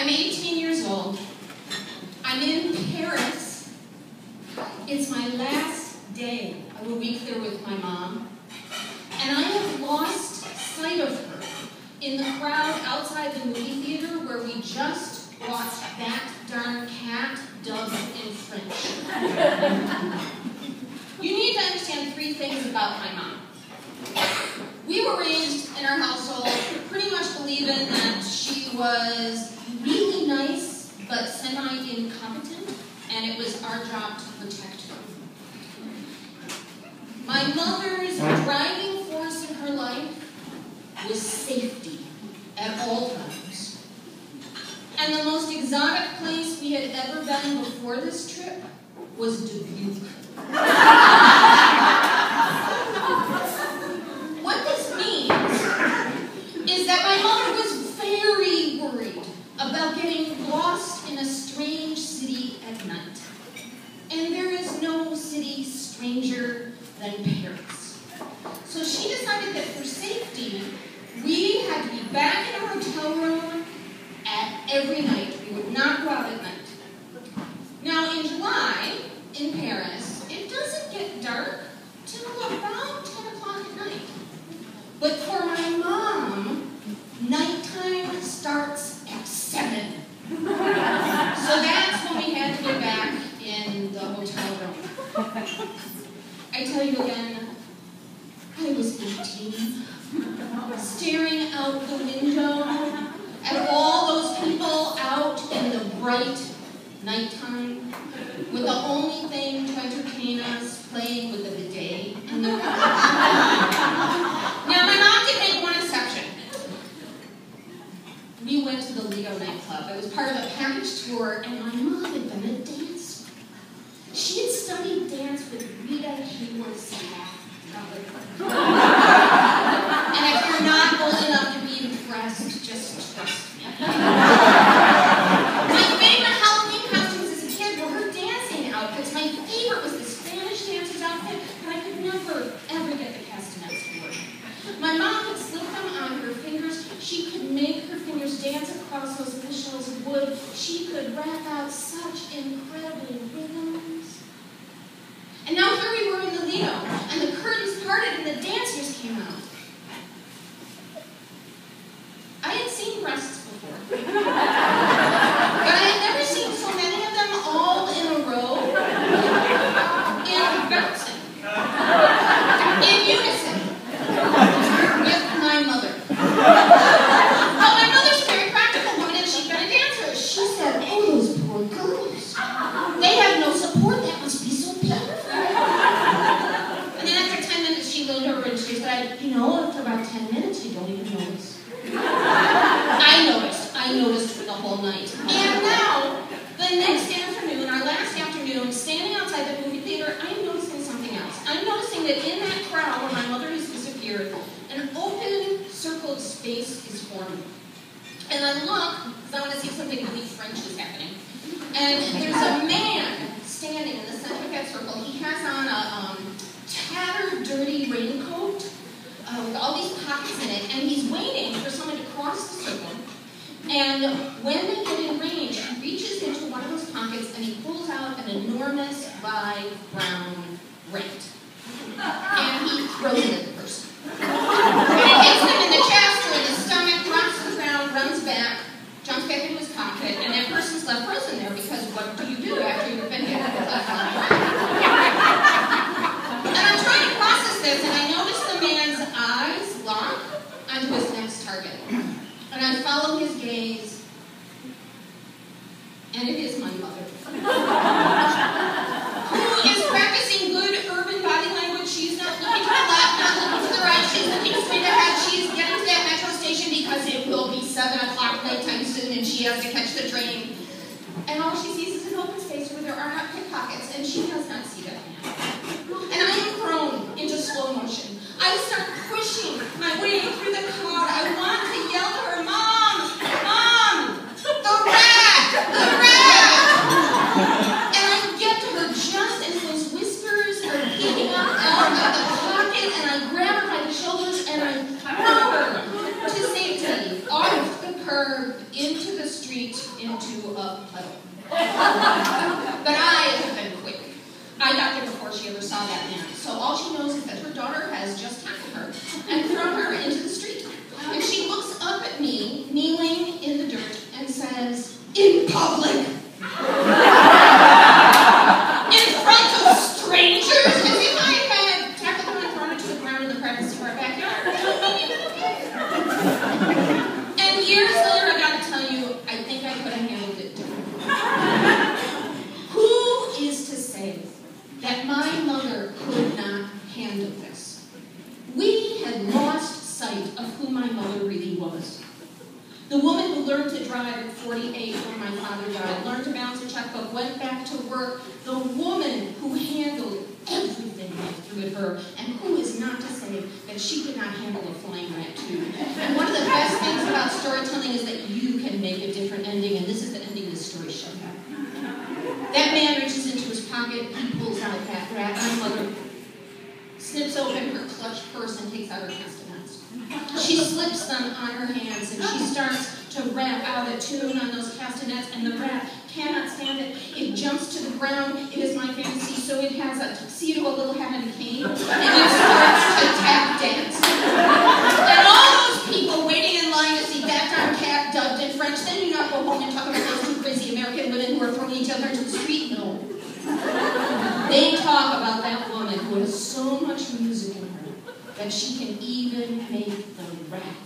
I'm 18 years old. I'm in Paris. It's my last day of a week there with my mom. And I have lost sight of her in the crowd outside the movie theater where we just watched That Darn Cat dubbed in French. You need to understand 3 things about my mom. We were raised in our household pretty much believing that she was really nice but semi-incompetent, and it was our job to protect her. My mother's driving force in her life was safety at all times. And the most exotic place we had ever been before this trip was Dubuque. What this means is that my mother was very worried about getting lost in a strange city at night. And there is no city stranger than Paris. So she decided that for safety, we had to be back in our hotel room every night. We would not go out at night. Now, in July, in Paris, it doesn't get dark till about 10 o'clock at night. But for my mom, nighttime starts at 7. So that's when we had to get back in the hotel room. I tell you again, I was 18, staring out the window at all those people out in the bright nighttime, with the only thing to entertain us playing with the bidet in the room. Now, my mom did make one exception. We went to the Lido nightclub. It was part of a package tour, and my mom had been a dancer. She had studied dance with Rita Hayworth's And if you're not old enough to be impressed, just trust me. My favorite Halloween costumes as a kid were her dancing outfits. My favorite was the Spanish dancer's outfit, but I could never, ever get the castanets to work. My mom could slip them on her fingers. She could make her fingers dance across those initials of wood. She could rap out such incredible rhythms. And now here we were in the Lido, and the curtains parted and the dancers came out. I had seen breasts before, but I had never seen so many of them all in a row, in bouncing, in unison, with my mother. Well, my mother's a very practical woman, and she'd been a dancer. She said, "Oh, those poor girls. They have no support. That must be so painful." And then after 10 minutes, she leaned over and she said, "You know, after about 10 minutes, you don't even notice." I noticed for the whole night. And now, the next afternoon, our last afternoon, standing outside the movie theater, I'm noticing something else. I'm noticing that in that crowd where my mother has disappeared, an open, circled space is forming. And I look, because I want to see if something really French is happening. And there's a man standing in the center of that circle. He has on a tattered, dirty raincoat with all these pockets in it, and he's waiting for someone to cross the circle. And when they get in range, he reaches into one of those pockets and he pulls out an enormous live brown rat. And he throws it at the person. And it hits him in the chest or in the stomach, drops to the ground, runs back, jumps back into his pocket, and that person's left frozen there because what do you do after you've been hit with a live brown rat? And I'm trying to process this, and I notice the man's eyes lock onto his next target. And I follow his gaze, and it is my mother. Who is practicing good urban body language. She's not looking to the left, not looking to the right, she's looking straight ahead. She's getting to that metro station because it will be 7 o'clock nighttime soon, and she has to catch the train. And all she sees is an open space where there are not pickpockets, and she does not see that man. And I am thrown into slow motion. I start pushing my way through the crowd. I want to yell to her, "Mom! Mom! The rat! The rat!" And I get to her just as those whiskers are peeking up out of the pocket, and I grab her by the shoulders and I throw her to safety off the curb into the street escaped into a puddle. But I have been quick. I got there before she ever saw that man. So all she knows is that her daughter has just tackled her and thrown her into the street. And she looks up at me, kneeling in the dirt, and says, "In public! In front of strangers?" As if I had tackled her and thrown her to the ground in the privacy of our backyard. And years later, I gotta tell you, I think I could have handled it differently. Who is to say that my mother could not handle this? We had lost sight of who my mother really was. The woman who learned to drive at 48 when my father died, learned to balance a checkbook, went back to work. The woman who handled everything life threw at her, and who is not to say that she could not handle a flying rat too. And one of the best things about storytelling is that you can make a different ending, and this is the ending this story should have. That man reaches into his pocket, he pulls out that rat. My mother snips open her clutch purse and takes out her castanets. She slips them on her hands and she starts to rap out a tune on those castanets, and the rat cannot stand it. It jumps to the ground. It is my fantasy, so it has a tuxedo, a little hat, and a cane, and it starts to tap dance. And all those people waiting in line to see that darn cat dubbed in French, then do not go home and talk about those two crazy American women who are throwing each other into the street. No. They talk about that woman who has so much music in her that she can even make the rat